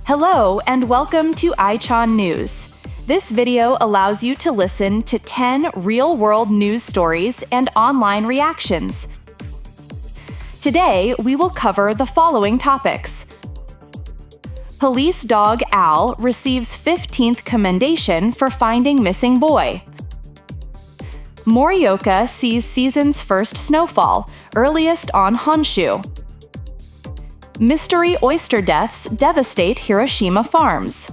Hello and welcome to iChan News. This video allows you to listen to 10 real-world news stories and online reactions. Today, we will cover the following topics. Police dog Al receives 15th commendation for finding missing boy. Morioka sees season's first snowfall, earliest on Honshu. Mystery oyster deaths devastate Hiroshima farms.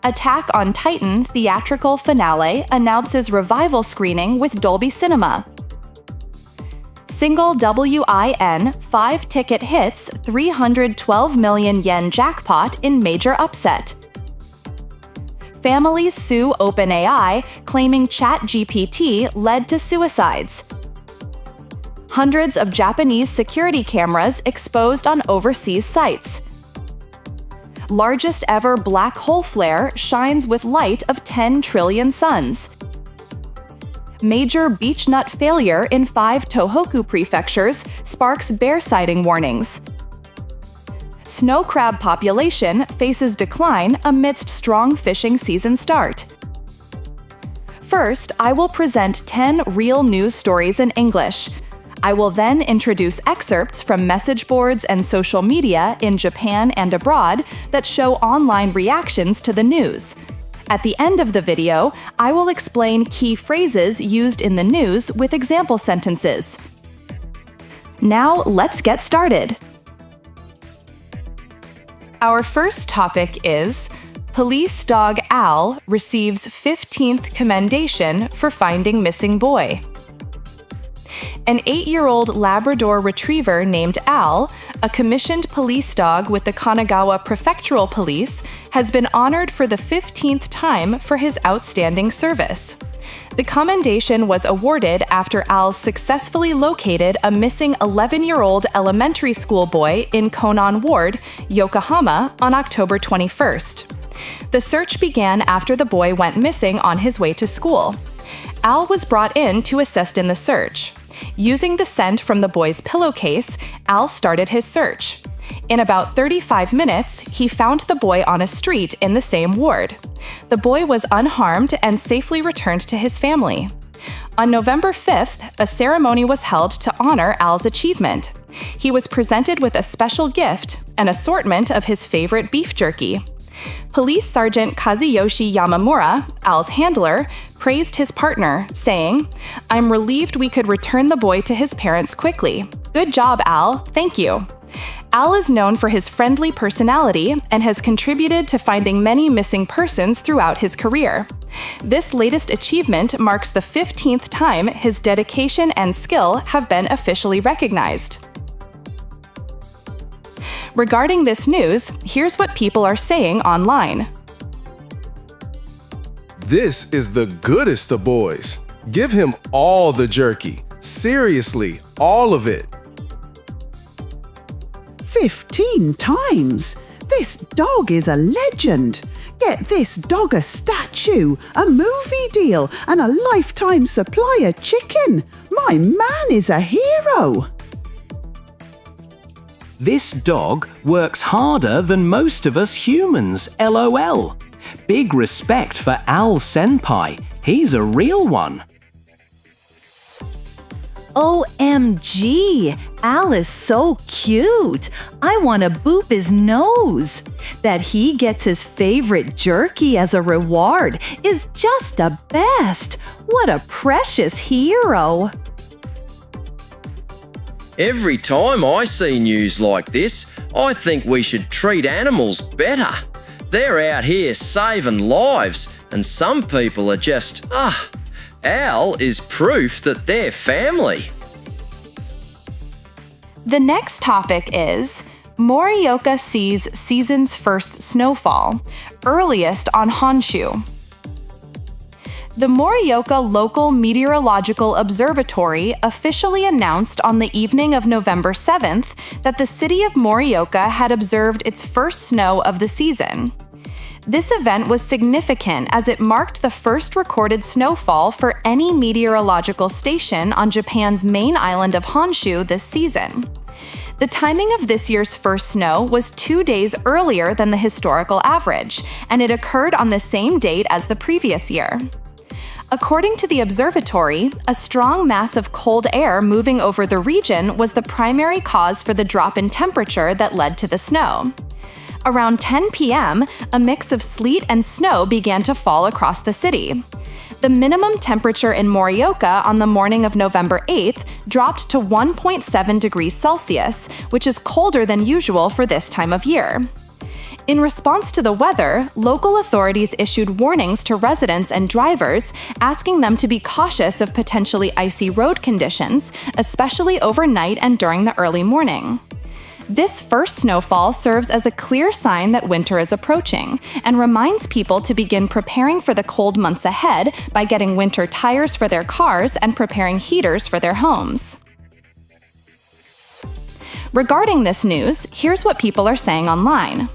Attack on Titan theatrical finale announces revival screening with Dolby Cinema. Single WIN 5-ticket hits 312 million yen jackpot in major upset. Families sue OpenAI, claiming ChatGPT led to suicides. Hundreds of Japanese security cameras exposed on overseas sites. Largest ever black hole flare shines with light of 10 trillion suns. Major beech nut failure in 5 Tohoku prefectures sparks bear sighting warnings. Snow crab population faces decline amidst strong fishing season start. First, I will present 10 real news stories in English. I will then introduce excerpts from message boards and social media in Japan and abroad that show online reactions to the news. At the end of the video, I will explain key phrases used in the news with example sentences. Now, let's get started. Our first topic is Police dog Al receives 15th commendation for finding missing boy. An 8-year-old Labrador retriever named Al, a commissioned police dog with the Kanagawa Prefectural Police, has been honored for the 15th time for his outstanding service. The commendation was awarded after Al successfully located a missing 11-year-old elementary school boy in Konan Ward, Yokohama, on October 21st. The search began after the boy went missing on his way to school. Al was brought in to assist in the search. Using the scent from the boy's pillowcase, Al started his search. In about 35 minutes, he found the boy on a street in the same ward. The boy was unharmed and safely returned to his family. On November 5th, a ceremony was held to honor Al's achievement. He was presented with a special gift, an assortment of his favorite beef jerky. Police Sergeant Kazuyoshi Yamamura, Al's handler, praised his partner, saying, "I'm relieved we could return the boy to his parents quickly. Good job, Al. Thank you." Al is known for his friendly personality and has contributed to finding many missing persons throughout his career. This latest achievement marks the 15th time his dedication and skill have been officially recognized. Regarding this news, here's what people are saying online. This is the goodest of boys. Give him all the jerky. Seriously, all of it. 15 times? This dog is a legend. Get this dog a statue, a movie deal, and a lifetime supply of chicken. My man is a hero. This dog works harder than most of us humans, LOL. Big respect for Al Senpai. He's a real one. OMG! Al is so cute! I want to boop his nose! That he gets his favorite jerky as a reward is just the best! What a precious hero! Every time I see news like this, I think we should treat animals better. They're out here saving lives, and some people are just, Al is proof that they're family. The next topic is Morioka sees season's first snowfall, earliest on Honshu. The Morioka Local Meteorological Observatory officially announced on the evening of November 7th that the city of Morioka had observed its first snow of the season. This event was significant as it marked the first recorded snowfall for any meteorological station on Japan's main island of Honshu this season. The timing of this year's first snow was 2 days earlier than the historical average, and it occurred on the same date as the previous year. According to the observatory, a strong mass of cold air moving over the region was the primary cause for the drop in temperature that led to the snow. Around 10 p.m., a mix of sleet and snow began to fall across the city. The minimum temperature in Morioka on the morning of November 8th dropped to 1.7 degrees Celsius, which is colder than usual for this time of year. In response to the weather, local authorities issued warnings to residents and drivers, asking them to be cautious of potentially icy road conditions, especially overnight and during the early morning. This first snowfall serves as a clear sign that winter is approaching and reminds people to begin preparing for the cold months ahead by getting winter tires for their cars and preparing heaters for their homes. Regarding this news, here's what people are saying online.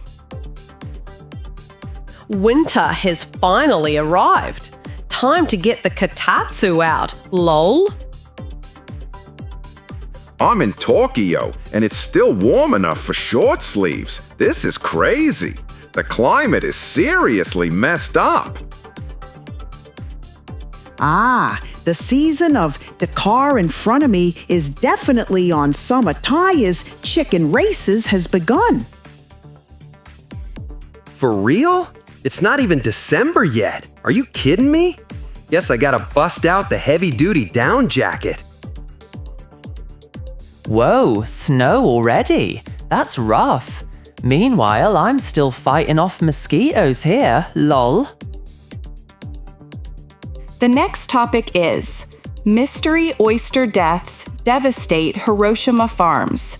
Winter has finally arrived. Time to get the kotatsu out, lol. I'm in Tokyo, and it's still warm enough for short sleeves. This is crazy. The climate is seriously messed up. The season of the car in front of me is definitely on summer tires. Chicken races has begun. For real? It's not even December yet. Are you kidding me? Guess I gotta bust out the heavy-duty down jacket. Whoa, snow already? That's rough. Meanwhile, I'm still fighting off mosquitoes here, lol. The next topic is Mystery Oyster Deaths Devastate Hiroshima Farms.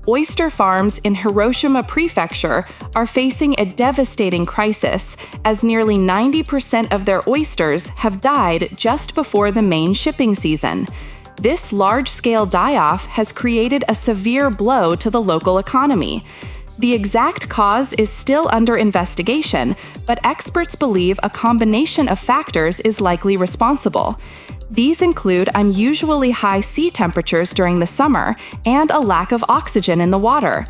Oyster farms in Hiroshima Prefecture are facing a devastating crisis as nearly 90% of their oysters have died just before the main shipping season. This large-scale die-off has created a severe blow to the local economy. The exact cause is still under investigation, but experts believe a combination of factors is likely responsible. These include unusually high sea temperatures during the summer and a lack of oxygen in the water.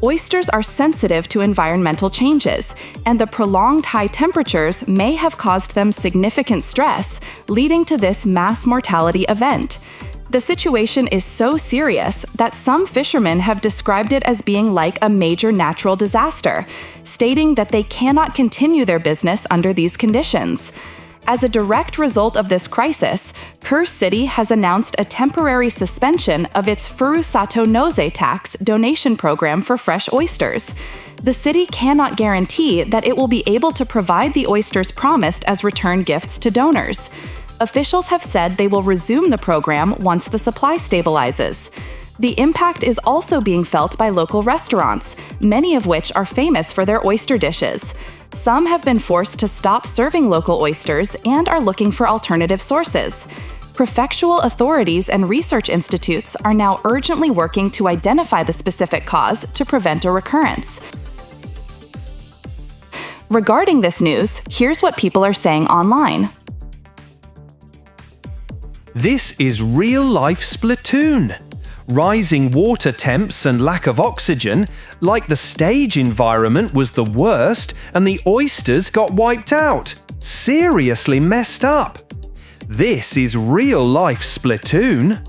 Oysters are sensitive to environmental changes, and the prolonged high temperatures may have caused them significant stress, leading to this mass mortality event. The situation is so serious that some fishermen have described it as being like a major natural disaster, stating that they cannot continue their business under these conditions. As a direct result of this crisis, Kure City has announced a temporary suspension of its Furusato Nose tax donation program for fresh oysters. The city cannot guarantee that it will be able to provide the oysters promised as return gifts to donors. Officials have said they will resume the program once the supply stabilizes. The impact is also being felt by local restaurants, many of which are famous for their oyster dishes. Some have been forced to stop serving local oysters and are looking for alternative sources. Prefectural authorities and research institutes are now urgently working to identify the specific cause to prevent a recurrence. Regarding this news, here's what people are saying online. This is real-life Splatoon. Rising water temps and lack of oxygen, like the stage environment was the worst and the oysters got wiped out. Seriously messed up. This is real-life Splatoon.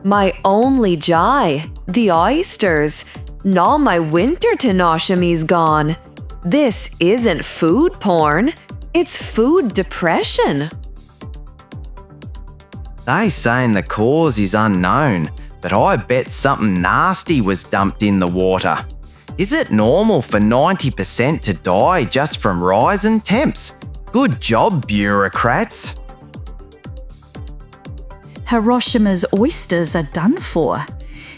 My only joy, the oysters. Now my winter tenoshimi's gone. This isn't food porn, it's food depression. They saying the cause is unknown, but I bet something nasty was dumped in the water. Is it normal for 90% to die just from rising temps? Good job, bureaucrats. Hiroshima's oysters are done for.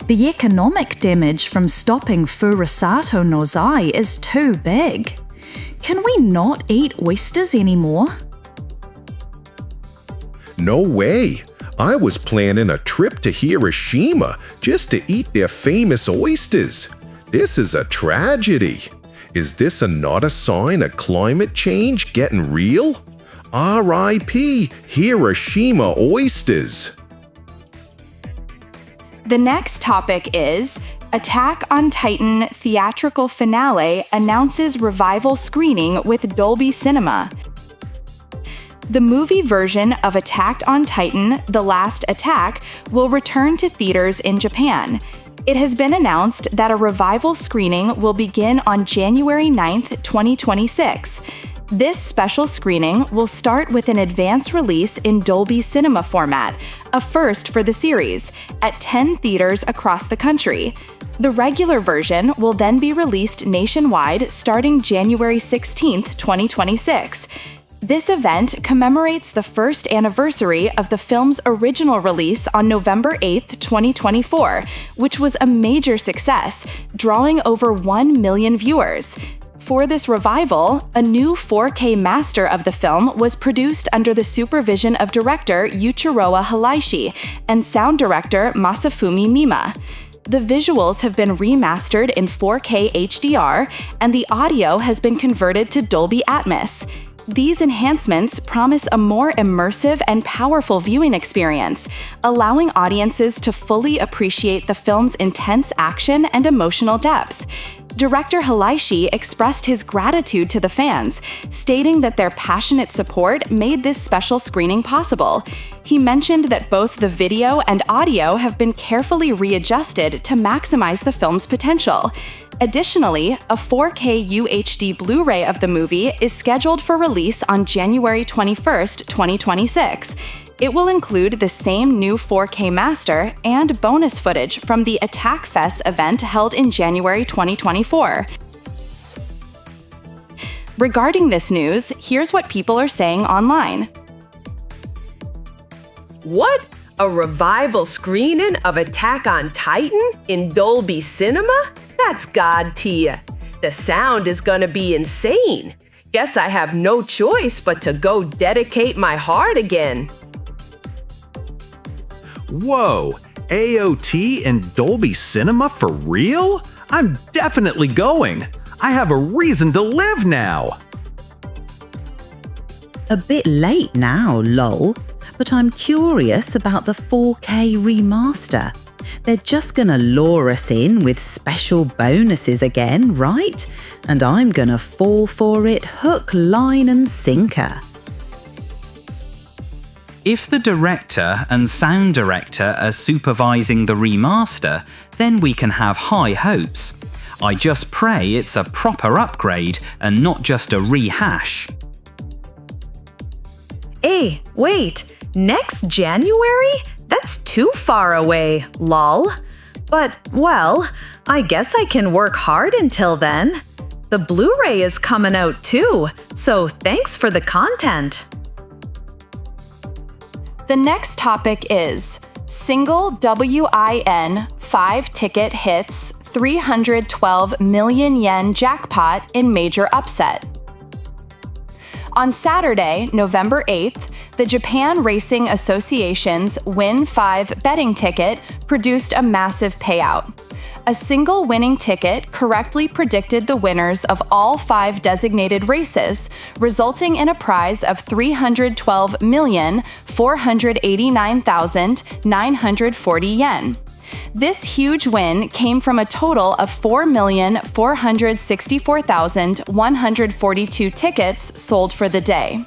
The economic damage from stopping Furusato Nozai is too big. Can we not eat oysters anymore? No way. I was planning a trip to Hiroshima just to eat their famous oysters. This is a tragedy. Is this not a sign of climate change getting real? R.I.P. Hiroshima oysters. The next topic is Attack on Titan theatrical finale announces revival screening with Dolby Cinema. The movie version of Attack on Titan: The Last Attack will return to theaters in Japan. It has been announced that a revival screening will begin on January 9th, 2026. This special screening will start with an advance release in Dolby Cinema format, a first for the series, at 10 theaters across the country. The regular version will then be released nationwide starting January 16th, 2026. This event commemorates the first anniversary of the film's original release on November 8th, 2024, which was a major success, drawing over 1 million viewers. For this revival, a new 4K master of the film was produced under the supervision of director Yuichiro Hiraishi and sound director Masafumi Mima. The visuals have been remastered in 4K HDR, and the audio has been converted to Dolby Atmos. These enhancements promise a more immersive and powerful viewing experience, allowing audiences to fully appreciate the film's intense action and emotional depth. Director Hiraishi expressed his gratitude to the fans, stating that their passionate support made this special screening possible. He mentioned that both the video and audio have been carefully readjusted to maximize the film's potential. Additionally, a 4K UHD Blu-ray of the movie is scheduled for release on January 21st, 2026. It will include the same new 4K master and bonus footage from the Attack Fest event held in January 2024. Regarding this news, here's what people are saying online. What? A revival screening of Attack on Titan in Dolby Cinema? That's God to ya. The sound is gonna be insane. Guess I have no choice but to go dedicate my heart again. Whoa, AOT and Dolby Cinema for real? I'm definitely going. I have a reason to live now. A bit late now, lol. But I'm curious about the 4K remaster. They're just gonna lure us in with special bonuses again, right? And I'm gonna fall for it hook, line and sinker. If the director and sound director are supervising the remaster, then we can have high hopes. I just pray it's a proper upgrade and not just a rehash. Hey, wait! Next January? That's too far away, lol. But, well, I guess I can work hard until then. The Blu-ray is coming out too, so thanks for the content. The next topic is Single WIN 5-ticket hits 312 million yen jackpot in major upset. On Saturday, November 8th, the Japan Racing Association's Win 5 betting ticket produced a massive payout. A single winning ticket correctly predicted the winners of all 5 designated races, resulting in a prize of 312,489,940 yen. This huge win came from a total of 4,464,142 tickets sold for the day.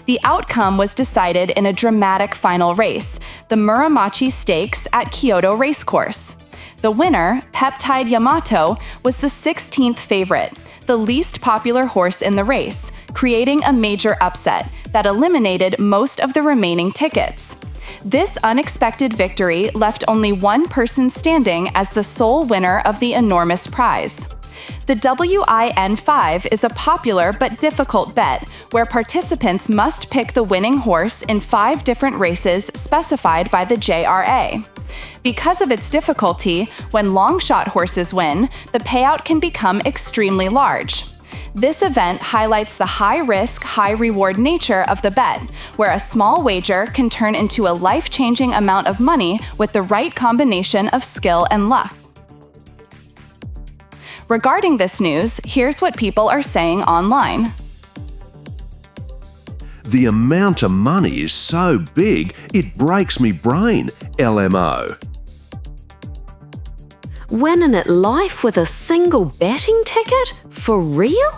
The outcome was decided in a dramatic final race, the Muramachi Stakes at Kyoto Racecourse. The winner, Peptide Yamato, was the 16th favorite, the least popular horse in the race, creating a major upset that eliminated most of the remaining tickets. This unexpected victory left only one person standing as the sole winner of the enormous prize. The WIN5 is a popular but difficult bet where participants must pick the winning horse in 5 different races specified by the JRA. Because of its difficulty, when long-shot horses win, the payout can become extremely large. This event highlights the high-risk, high-reward nature of the bet, where a small wager can turn into a life-changing amount of money with the right combination of skill and luck. Regarding this news, here's what people are saying online. The amount of money is so big, it breaks me brain, LMO. Winning at life with a single betting ticket? For real?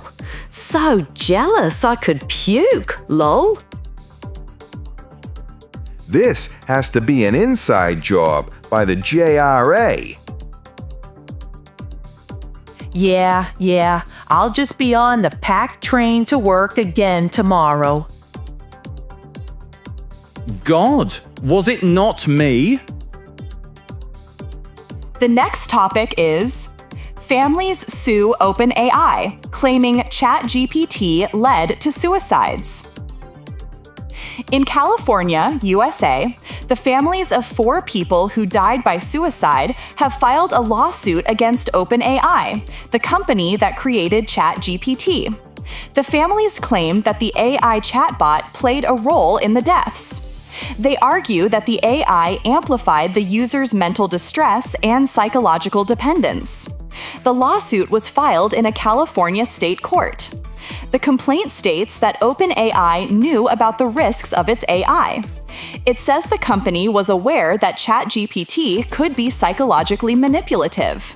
So jealous I could puke, lol. This has to be an inside job by the JRA. Yeah, I'll just be on the packed train to work again tomorrow. God, was it not me? The next topic is families sue OpenAI, claiming ChatGPT led to suicides. In California, USA, the families of 4 people who died by suicide have filed a lawsuit against OpenAI, the company that created ChatGPT. The families claim that the AI chatbot played a role in the deaths. They argue that the AI amplified the user's mental distress and psychological dependence. The lawsuit was filed in a California state court. The complaint states that OpenAI knew about the risks of its AI. It says the company was aware that ChatGPT could be psychologically manipulative.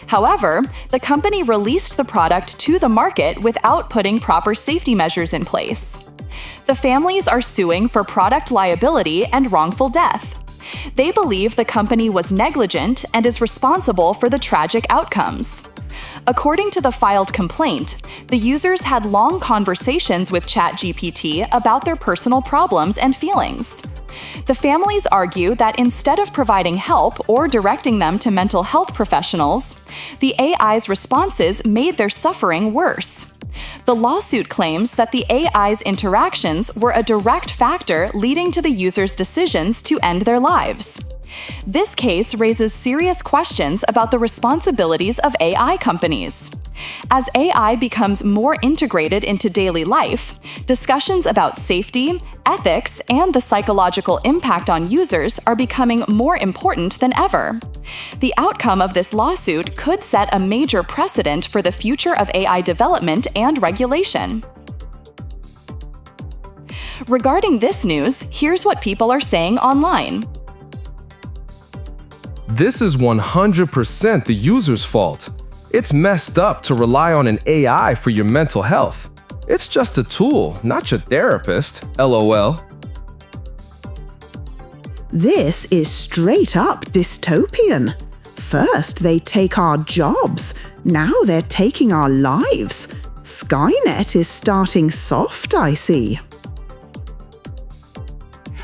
However, the company released the product to the market without putting proper safety measures in place. The families are suing for product liability and wrongful death. They believe the company was negligent and is responsible for the tragic outcomes. According to the filed complaint, the users had long conversations with ChatGPT about their personal problems and feelings. The families argue that instead of providing help or directing them to mental health professionals, the AI's responses made their suffering worse. The lawsuit claims that the AI's interactions were a direct factor leading to the users' decisions to end their lives. This case raises serious questions about the responsibilities of AI companies. As AI becomes more integrated into daily life, discussions about safety, ethics, and the psychological impact on users are becoming more important than ever. The outcome of this lawsuit could set a major precedent for the future of AI development and regulation. Regarding this news, here's what people are saying online. This is 100% the user's fault. It's messed up to rely on an AI for your mental health. It's just a tool, not your therapist, LOL. This is straight up dystopian. First they take our jobs, now they're taking our lives. Skynet is starting soft, I see.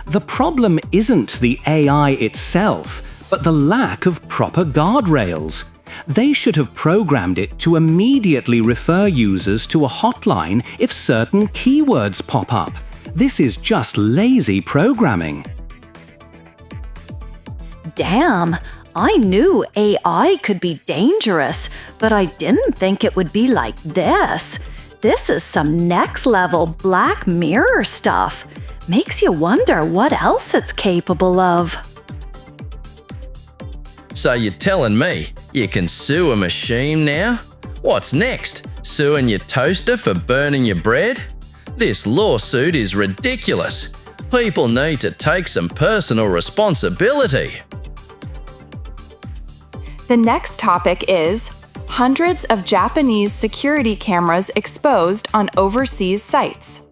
The problem isn't the AI itself, but the lack of proper guardrails. They should have programmed it to immediately refer users to a hotline if certain keywords pop up. This is just lazy programming. Damn, I knew AI could be dangerous, but I didn't think it would be like this. This is some next-level Black Mirror stuff. Makes you wonder what else it's capable of. So you're telling me you can sue a machine now? What's next? Suing your toaster for burning your bread? This lawsuit is ridiculous. People need to take some personal responsibility. The next topic is hundreds of Japanese security cameras exposed on overseas sites.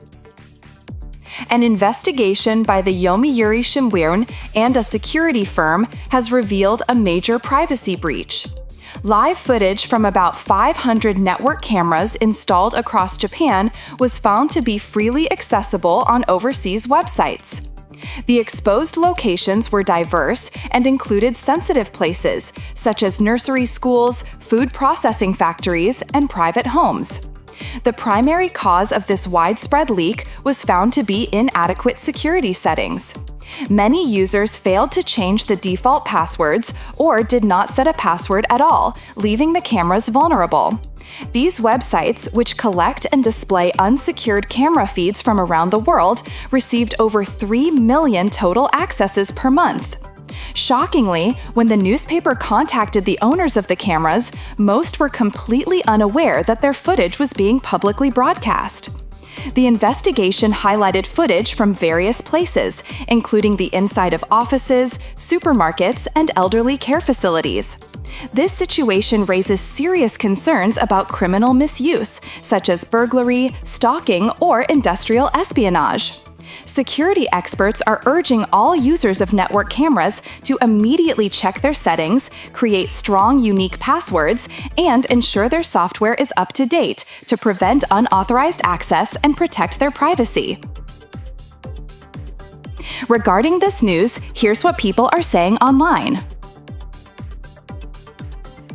An investigation by the Yomiuri Shimbun and a security firm has revealed a major privacy breach. Live footage from about 500 network cameras installed across Japan was found to be freely accessible on overseas websites. The exposed locations were diverse and included sensitive places, such as nursery schools, food processing factories, and private homes. The primary cause of this widespread leak was found to be inadequate security settings. Many users failed to change the default passwords or did not set a password at all, leaving the cameras vulnerable. These websites, which collect and display unsecured camera feeds from around the world, received over 3 million total accesses per month. Shockingly, when the newspaper contacted the owners of the cameras, most were completely unaware that their footage was being publicly broadcast. The investigation highlighted footage from various places, including the inside of offices, supermarkets, and elderly care facilities. This situation raises serious concerns about criminal misuse, such as burglary, stalking, or industrial espionage. Security experts are urging all users of network cameras to immediately check their settings, create strong, unique passwords, and ensure their software is up to date to prevent unauthorized access and protect their privacy. Regarding this news, here's what people are saying online.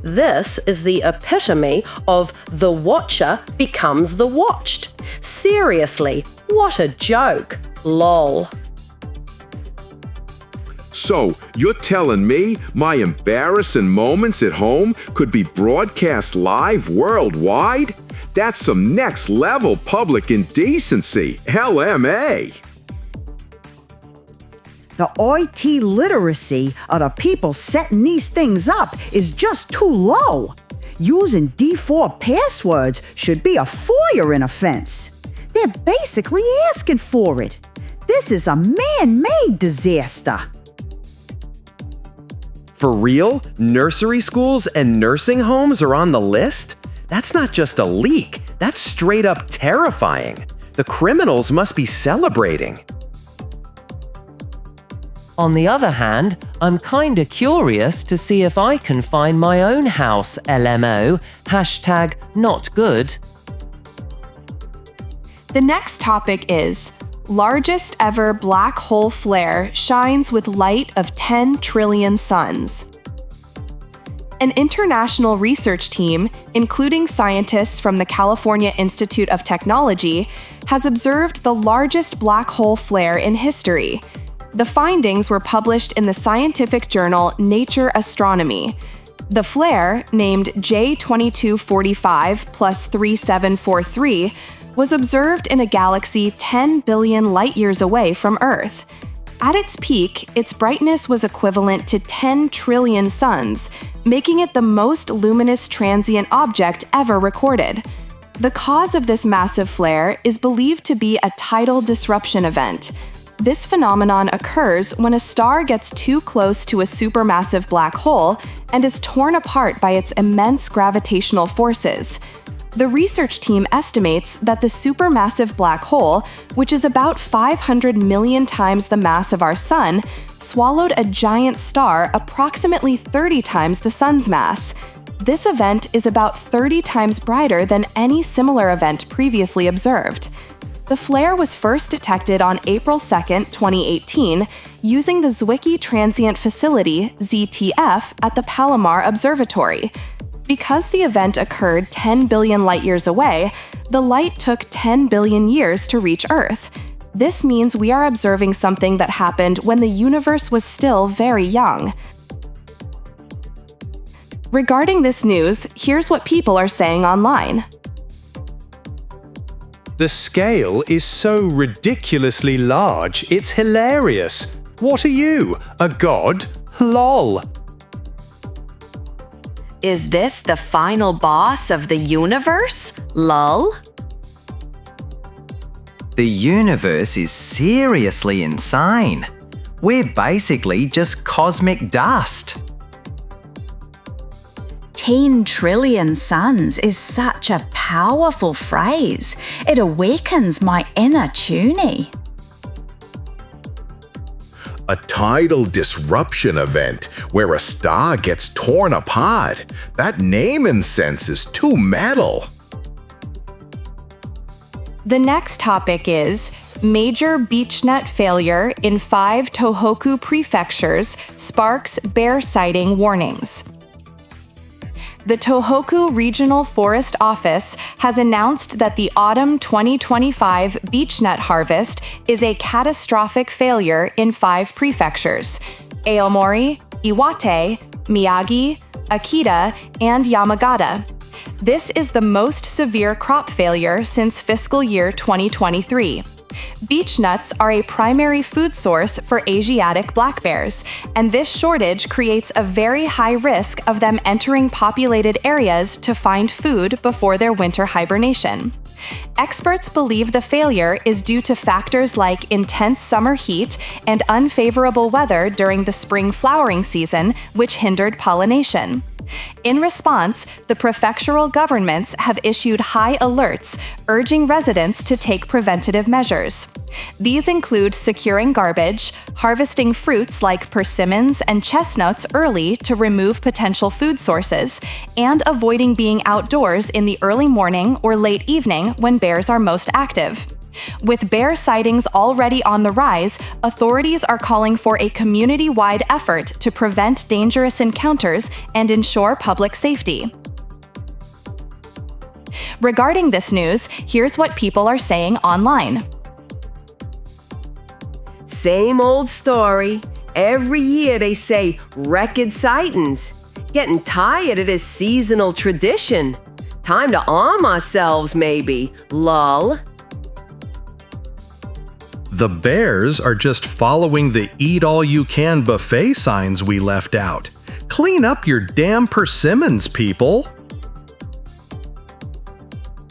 This is the epitome of the watcher becomes the watched. Seriously, what a joke. Lol. So, you're telling me my embarrassing moments at home could be broadcast live worldwide? That's some next level public indecency. LMA. The IT literacy of the people setting these things up is just too low. Using D4 passwords should be a FOIA offense. They're basically asking for it. This is a man-made disaster. For real? Nursery schools and nursing homes are on the list? That's not just a leak, that's straight up terrifying. The criminals must be celebrating. On the other hand, I'm kinda curious to see if I can find my own house LMO, #NotGood. The next topic is largest ever black hole flare shines with light of 10 trillion suns. An international research team, including scientists from the California Institute of Technology, has observed the largest black hole flare in history. The findings were published in the scientific journal Nature Astronomy. The flare, named J2245 plus 3743, was observed in a galaxy 10 billion light-years away from Earth. At its peak, its brightness was equivalent to 10 trillion suns, making it the most luminous transient object ever recorded. The cause of this massive flare is believed to be a tidal disruption event. This phenomenon occurs when a star gets too close to a supermassive black hole and is torn apart by its immense gravitational forces. The research team estimates that the supermassive black hole, which is about 500 million times the mass of our Sun, swallowed a giant star approximately 30 times the Sun's mass. This event is about 30 times brighter than any similar event previously observed. The flare was first detected on April 2, 2018, using the Zwicky Transient Facility, ZTF, at the Palomar Observatory. Because the event occurred 10 billion light-years away, the light took 10 billion years to reach Earth. This means we are observing something that happened when the universe was still very young. Regarding this news, here's what people are saying online. The scale is so ridiculously large, it's hilarious. What are you, a god? LOL. Is this the final boss of the universe? Lol. The universe is seriously insane. We're basically just cosmic dust. 10 trillion suns is such a powerful phrase. It awakens my inner Toonie. A tidal disruption event where a star gets torn apart. That naming sense is too metal. The next topic is major beachnet failure in 5 Tohoku prefectures sparks bear sighting warnings. The Tohoku Regional Forest Office has announced that the autumn 2025 beechnet harvest is a catastrophic failure in 5 prefectures: Aomori, Iwate, Miyagi, Akita, and Yamagata. This is the most severe crop failure since fiscal year 2023. Beech nuts are a primary food source for Asiatic black bears, and this shortage creates a very high risk of them entering populated areas to find food before their winter hibernation. Experts believe the failure is due to factors like intense summer heat and unfavorable weather during the spring flowering season, which hindered pollination. In response, the prefectural governments have issued high alerts, urging residents to take preventative measures. These include securing garbage, harvesting fruits like persimmons and chestnuts early to remove potential food sources, and avoiding being outdoors in the early morning or late evening when bears are most active. With bear sightings already on the rise, authorities are calling for a community-wide effort to prevent dangerous encounters and ensure public safety. Regarding this news, here's what people are saying online. Same old story. Every year they say record sightings. Getting tired of this seasonal tradition. Time to arm ourselves, maybe. Lol. The bears are just following the eat-all-you-can buffet signs we left out. Clean up your damn persimmons, people!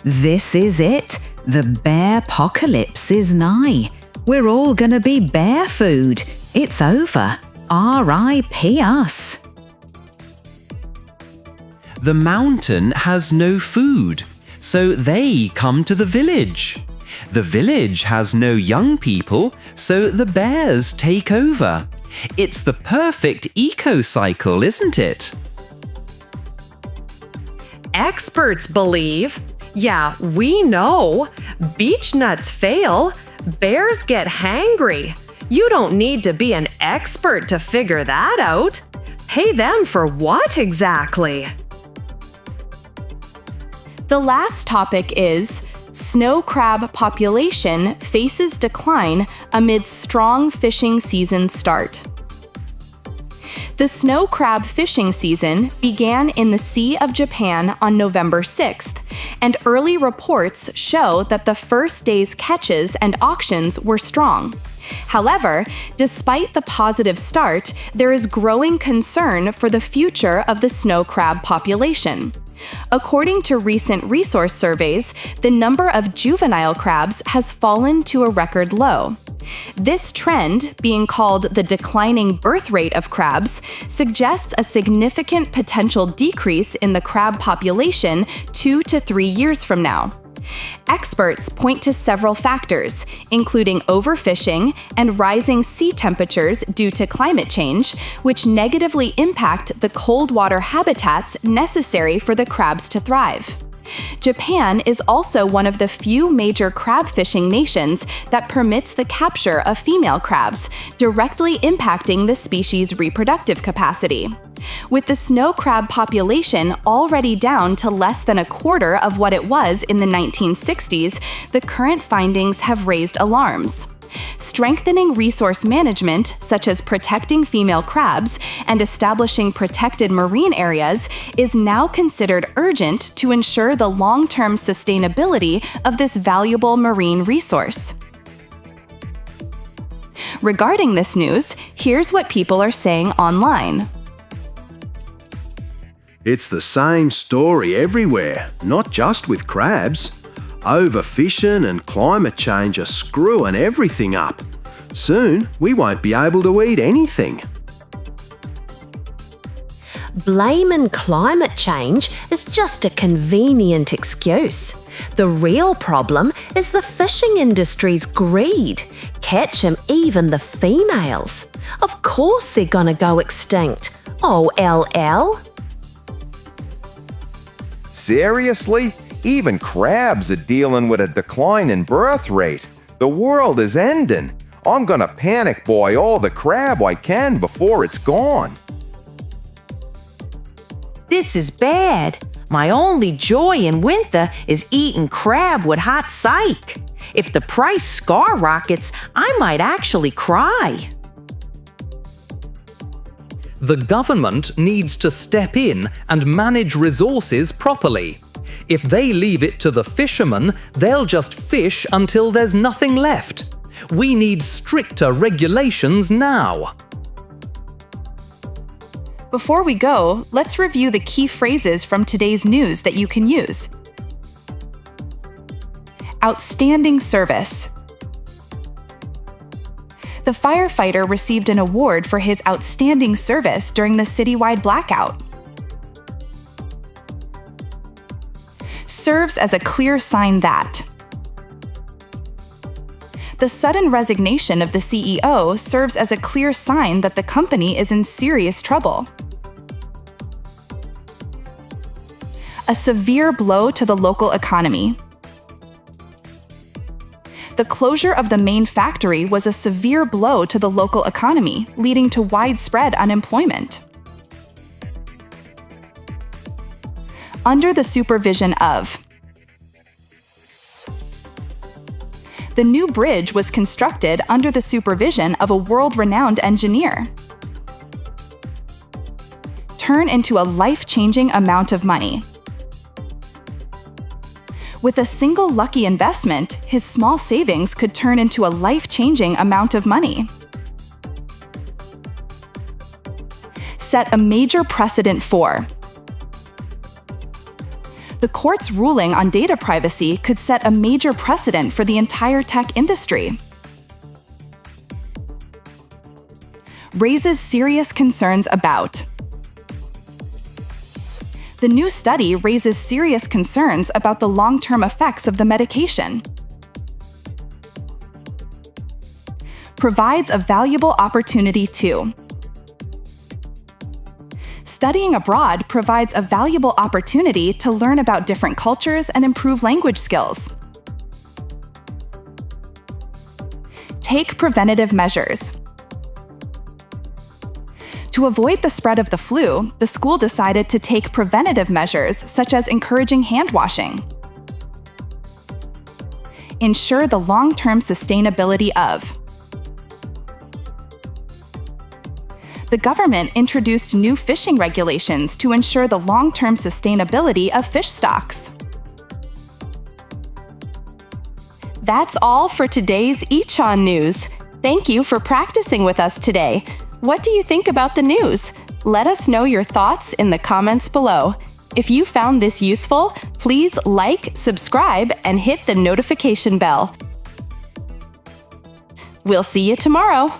This is it. The bear-pocalypse is nigh. We're all gonna be bear food. It's over. R.I.P. us. The mountain has no food, so they come to the village. The village has no young people, so the bears take over. It's the perfect eco-cycle, isn't it? Experts believe, yeah, we know, beech nuts fail, bears get hangry. You don't need to be an expert to figure that out. Pay them for what exactly? The last topic is snow crab population faces decline amid strong fishing season start. The snow crab fishing season began in the Sea of Japan on November 6th, and early reports show that the first day's catches and auctions were strong. However, despite the positive start, there is growing concern for the future of the snow crab population. According to recent resource surveys, the number of juvenile crabs has fallen to a record low. This trend, being called the declining birth rate of crabs, suggests a significant potential decrease in the crab population 2 to 3 years from now. Experts point to several factors, including overfishing and rising sea temperatures due to climate change, which negatively impact the cold water habitats necessary for the crabs to thrive. Japan is also one of the few major crab fishing nations that permits the capture of female crabs, directly impacting the species' reproductive capacity. With the snow crab population already down to less than a quarter of what it was in the 1960s, the current findings have raised alarms. Strengthening resource management, such as protecting female crabs and establishing protected marine areas, is now considered urgent to ensure the long-term sustainability of this valuable marine resource. Regarding this news, here's what people are saying online. It's the same story everywhere, not just with crabs. Overfishing and climate change are screwing everything up. Soon, we won't be able to eat anything. Blaming climate change is just a convenient excuse. The real problem is the fishing industry's greed. Catch 'em, even the females. Of course they're gonna go extinct. Oh, LL. Seriously? Even crabs are dealing with a decline in birth rate. The world is ending. I'm gonna panic buy all the crab I can before it's gone. This is bad. My only joy in winter is eating crab with hot psych. If the price skyrockets, I might actually cry. The government needs to step in and manage resources properly. If they leave it to the fishermen, they'll just fish until there's nothing left. We need stricter regulations now. Before we go, let's review the key phrases from today's news that you can use. Outstanding service. The firefighter received an award for his outstanding service during the citywide blackout. Serves as a clear sign that. The sudden resignation of the CEO serves as a clear sign that the company is in serious trouble. A severe blow to the local economy. The closure of the main factory was a severe blow to the local economy, leading to widespread unemployment. Under the supervision of. The new bridge was constructed under the supervision of a world-renowned engineer. Turn into a life-changing amount of money. With a single lucky investment, his small savings could turn into a life-changing amount of money. Set a major precedent for. The court's ruling on data privacy could set a major precedent for the entire tech industry. Raises serious concerns about. The new study raises serious concerns about the long-term effects of the medication. Provides a valuable opportunity to. Studying abroad provides a valuable opportunity to learn about different cultures and improve language skills. Take preventative measures. To avoid the spread of the flu, the school decided to take preventative measures such as encouraging hand washing. Ensure the long-term sustainability of. The government introduced new fishing regulations to ensure the long-term sustainability of fish stocks. That's all for today's Echan News. Thank you for practicing with us today. What do you think about the news? Let us know your thoughts in the comments below. If you found this useful, please like, subscribe, and hit the notification bell. We'll see you tomorrow.